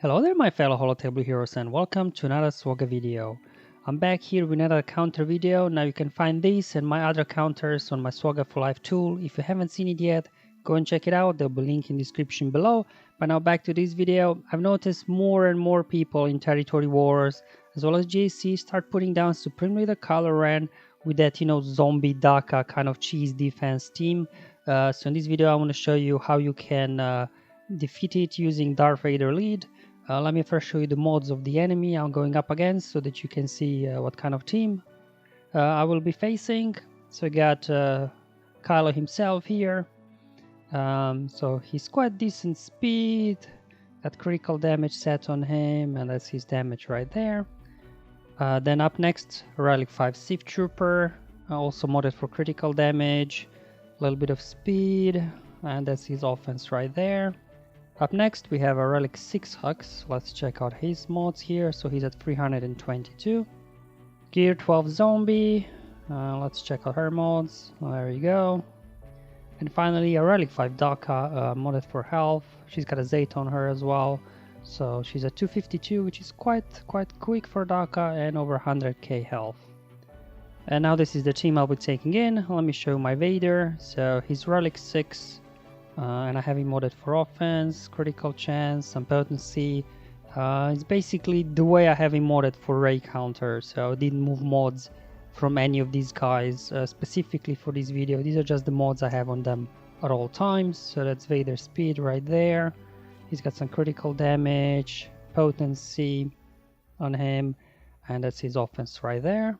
Hello there my fellow holotable heroes and welcome to another SWGOH video. I'm back here with another counter video. Now you can find these and my other counters on my SWGOH for Life tool. If you haven't seen it yet, go and check it out. There'll be a link in the description below. But now back to this video. I've noticed more and more people in Territory Wars as well as JC start putting down Supreme Leader Kylo Ren with that, zombie Daka kind of cheese defense team. So in this video I want to show you how you can defeat it using Darth Vader lead. Let me first show you the mods of the enemy I'm going up against so that you can see what kind of team I will be facing. So I got Kylo himself here. So he's quite decent speed, got critical damage set on him, and that's his damage right there. Then up next, Relic 5 Sith Trooper, also modded for critical damage, a little bit of speed, and that's his offense right there. Up next we have a Relic 6 Hux. Let's check out his mods here. So he's at 322. Gear 12 Zombie. Let's check out her mods. There you go. And finally a Relic 5 Daka, modded for health. She's got a Zayt on her as well. So she's at 252, which is quite quick for Daka, and over 100k health. And now this is the team I'll be taking in. Let me show you my Vader. So he's Relic 6. And I have him modded for offense, critical chance, some potency. It's basically the way I have him modded for ray counter, so I didn't move mods from any of these guys specifically for this video. These are just the mods I have on them at all times. So that's Vader speed right there. He's got some critical damage, potency on him, and that's his offense right there.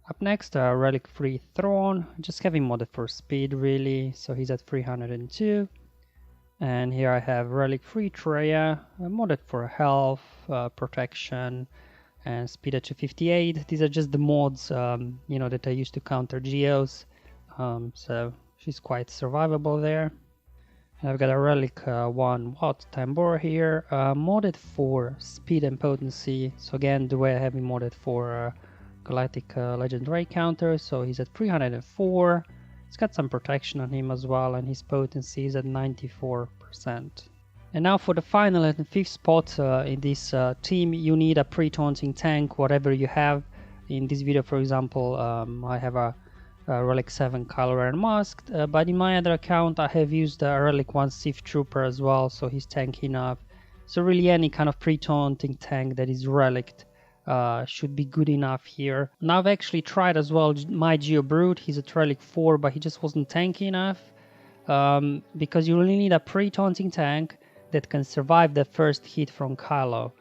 Up next, Relic 3 Thrawn, just have him modded for speed really, so he's at 302. And here I have Relic 3 Treya, modded for health, protection, and speed at 258. These are just the mods, that I use to counter Geos, so she's quite survivable there. And I've got a Relic 1 Watt Tambor here, modded for speed and potency, so again the way I have him modded for Galactic Legend Ray counter, so he's at 304. It's got some protection on him as well, and his potency is at 94%. And now for the final and fifth spot in this team, you need a pre-taunting tank, whatever you have. In this video, for example, I have a Relic 7 Kylo Ren masked, but in my other account I have used a Relic 1 Sith Trooper as well, so he's tanky enough. So really any kind of pre-taunting tank that is relicked should be good enough here. Now I've actually tried as well my Geo Brute. He's at Relic 4, but he just wasn't tanky enough, because you really need a pre-taunting tank that can survive the first hit from Kylo.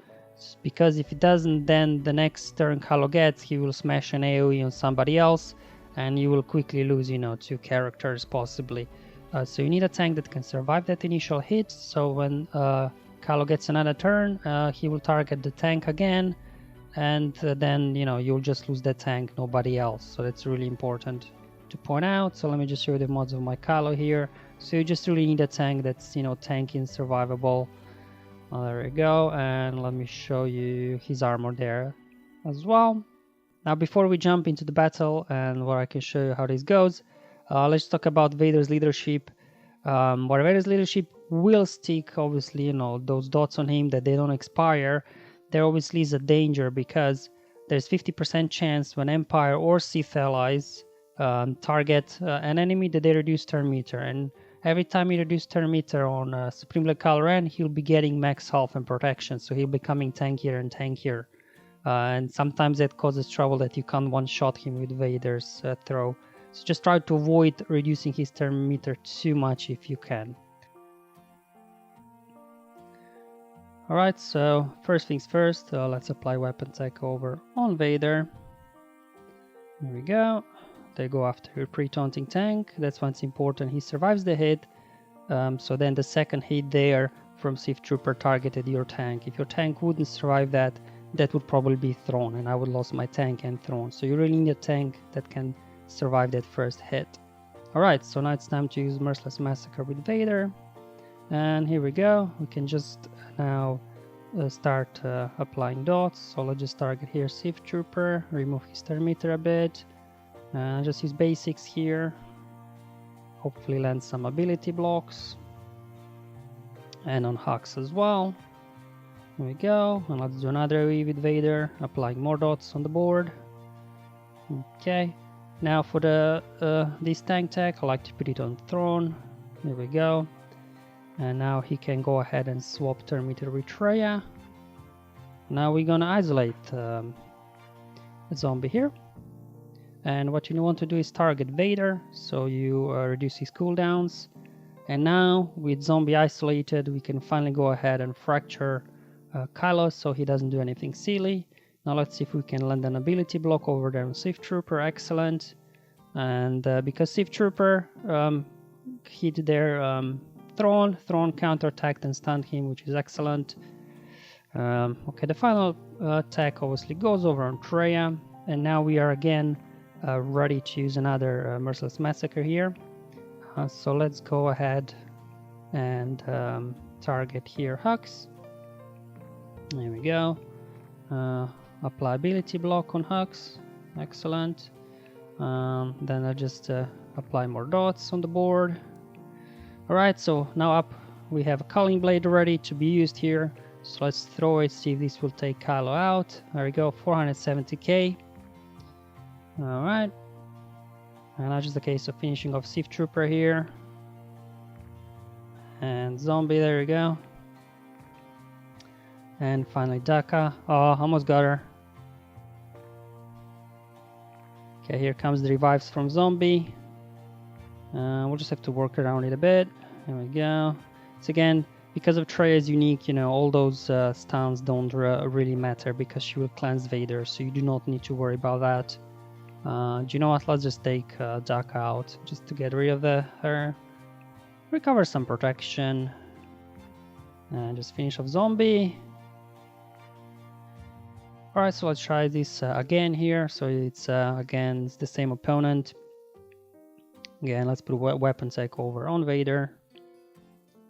Because if it doesn't, then the next turn Kylo gets, he will smash an AoE on somebody else, and you will quickly lose, 2 characters possibly. So you need a tank that can survive that initial hit, so when Kylo gets another turn, he will target the tank again, and then you'll just lose that tank, nobody else. So that's really important to point out. So let me just show you the mods of my Kylo here. So you just really need a tank that's tanky and survivable. There we go, and let me show you his armor there as well. Now before we jump into the battle and where I can show you how this goes, let's talk about Vader's leadership. Where Vader's leadership will stick, obviously, those dots on him, that they don't expire. There obviously is a danger, because there's 50% chance when Empire or Sith allies target an enemy that they reduce turn meter, and every time you reduce turn meter on Supreme Leader Kylo Ren, he'll be getting max health and protection, so he'll be becoming tankier and tankier, and sometimes that causes trouble that you can't one-shot him with Vader's throw. So just try to avoid reducing his turn meter too much if you can. Alright, so first things first, let's apply weapon takeover on Vader. There we go. They go after your pre-taunting tank. That's what's important. He survives the hit. So then the second hit there from Sith Trooper targeted your tank. If your tank wouldn't survive that, that would probably be Thrawn, and I would lose my tank and Thrawn. So you really need a tank that can survive that first hit. Alright, so now it's time to use Merciless Massacre with Vader. And here we go. We can just now start applying dots. So let's just target here Sith Trooper, remove his turn meter a bit, just use basics here, hopefully land some ability blocks, and on Hux as well. Here we go, and let's do another AoE with Vader, applying more dots on the board. Okay, now for the this tank tech, I like to put it on throne. Here we go, and now he can go ahead and swap turn meter with Traya. Now we're gonna isolate a zombie here, and what you want to do is target Vader, so you reduce his cooldowns. And now with zombie isolated, we can finally go ahead and fracture Kylo so he doesn't do anything silly. Now let's see if we can land an ability block over there on Sith Trooper. Excellent. And because Sith Trooper hit their throne counterattacked and stunned him, which is excellent. Okay, the final attack obviously goes over on Traya, and now we are again ready to use another Merciless Massacre here. So let's go ahead and target here Hux. There we go. Apply ability block on Hux. Excellent. Then I'll just apply more dots on the board. Alright, so now up we have a Culling Blade ready to be used here. So let's throw it, see if this will take Kylo out. There we go, 470k. Alright. And now just a case of finishing off Sith Trooper here. And Zombie, there we go. And finally Daka. Oh, almost got her. Okay, here comes the revives from Zombie. We'll just have to work around it a bit. There we go. So again, because of Traya's unique, you know, all those stuns don't really matter because she will cleanse Vader, so you do not need to worry about that. Do you know what? Let's just take Daka out just to get rid of her. Recover some protection. And just finish off Zombie. Alright, so let's try this again here. So it's against the same opponent. Again, let's put weapon tech over on Vader.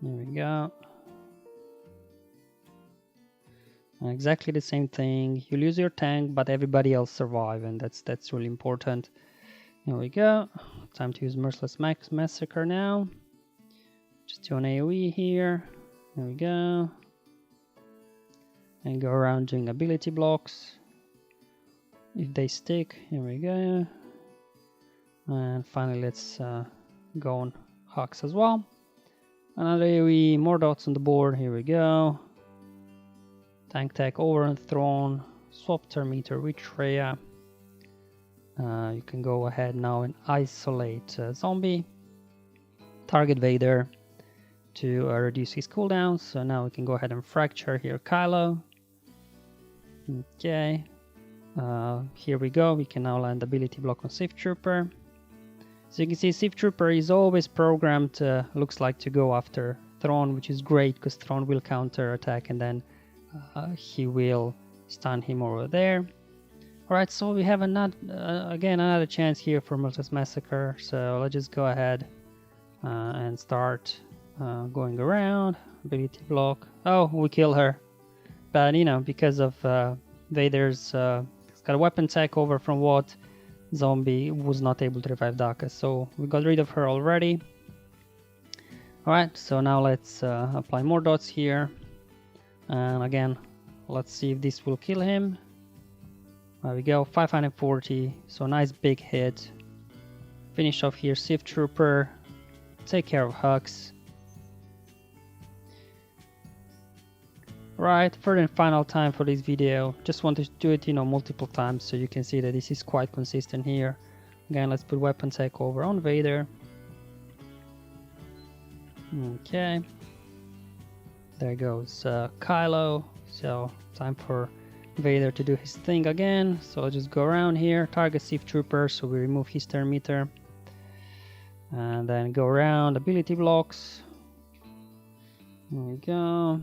There we go. And exactly the same thing. You lose your tank, but everybody else survive, and that's really important. Here we go. Time to use Merciless Massacre now. Just do an AoE here. There we go. And go around doing ability blocks. If they stick, here we go. And finally, let's go on Hux as well. Another AoE, more dots on the board. Here we go. Tank tech over on throne. Swap turn meter with Traya. You can go ahead now and isolate Zombie. Target Vader to reduce his cooldowns. So now we can go ahead and fracture here Kylo. Okay. Here we go. We can now land ability block on Sith Trooper. So you can see Sith Trooper is always programmed, looks like, to go after Thrawn, which is great because Thrawn will counter attack and then he will stun him over there. Alright, so we have another chance here for Merciless Massacre. So let's just go ahead and start going around. Ability block. Oh, we kill her. But you know, because of Vader's he's got a weapon tech over from what Zombie was not able to revive Daka, so we got rid of her already. Alright, so now let's apply more dots here, and again let's see if this will kill him. There we go, 540, so nice big hit. Finish off here Sith Trooper, take care of Hux. Right, third and final time for this video. Just wanted to do it, you know, multiple times so you can see that this is quite consistent here. Again, let's put weapon tech over on Vader. Okay. There goes Kylo. So time for Vader to do his thing again. So I'll just go around here, target Sith Trooper, so we remove his turn meter. And then go around ability blocks. There we go.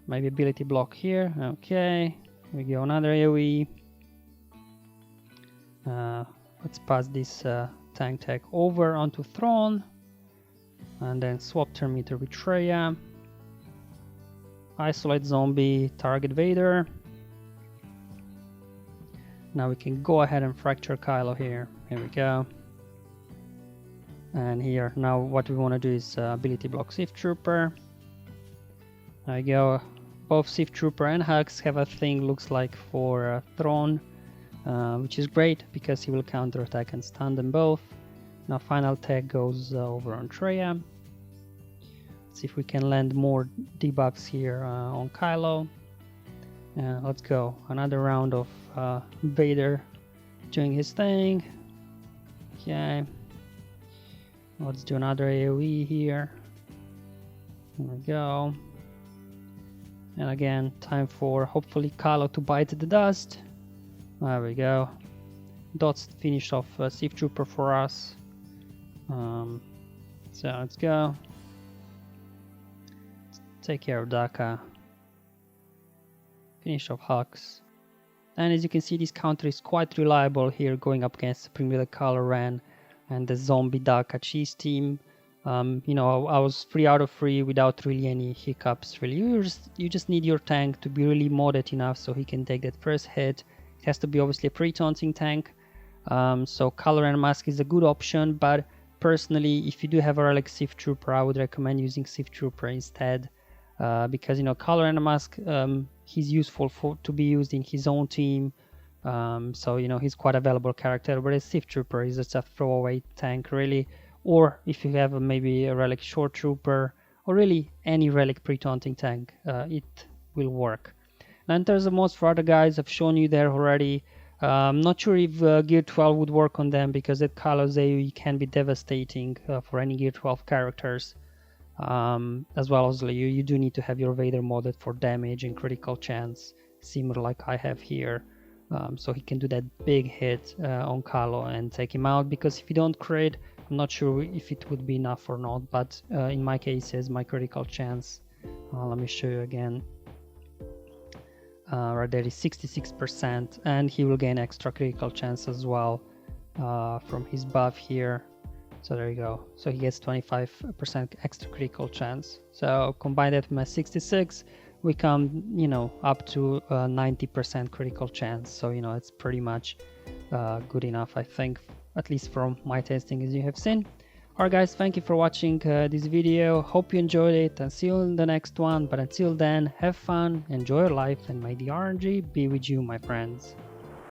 Maybe ability block here. Okay, we go another AoE. Let's pass this tank tech over onto Thrawn, and then swap turn meter with Traya. Isolate Zombie, target Vader. Now we can go ahead and fracture Kylo here. Here we go. And here, now what we want to do is ability block Sith Trooper. There we go. Both Sith Trooper and Hux have a thing looks like for Thrawn, which is great because he will counterattack and stun them both. Now final tag goes over on Traya. Let's see if we can land more debuffs here on Kylo. Let's go. Another round of Vader doing his thing. Okay. Let's do another AoE here. There we go. And again, time for hopefully Kylo to bite the dust. There we go. Dots finished off Sith Trooper for us. So let's go. Let's take care of Daka. Finish off Hux. And as you can see, this counter is quite reliable here, going up against Supreme Leader Kylo Ren and the zombie Daka cheese team. You know, I was 3 out of 3 without really any hiccups. Really, you just need your tank to be really modded enough so he can take that first hit. It has to be obviously a pre-taunting tank. So Kylo Ren Mask is a good option, but personally, if you do have a relic Sith Trooper, I would recommend using Sith Trooper instead, because you know Kylo Ren Mask, he's useful to be used in his own team. So you know he's quite a valuable character, whereas Sith Trooper is just a throwaway tank really. Or if you have maybe a relic short trooper, or really any relic pre-taunting tank, it will work. Now in terms of mods for other guys, I've shown you there already. I'm not sure if Gear 12 would work on them, because that Kylo's AoE can be devastating for any Gear 12 characters. As well as you do need to have your Vader modded for damage and critical chance, similar like I have here. So he can do that big hit on Kylo and take him out, because if you don't crit, I'm not sure if it would be enough or not, but in my cases, my critical chance, let me show you again, right there is 66%, and he will gain extra critical chance as well from his buff here. So there you go. So he gets 25% extra critical chance. So combine that with my 66, we come, you know, up to 90% critical chance. So, you know, it's pretty much good enough, I think, at least from my testing, as you have seen. Alright guys, thank you for watching this video. Hope you enjoyed it, and see you in the next one. But until then, have fun, enjoy your life, and may the RNG be with you, my friends.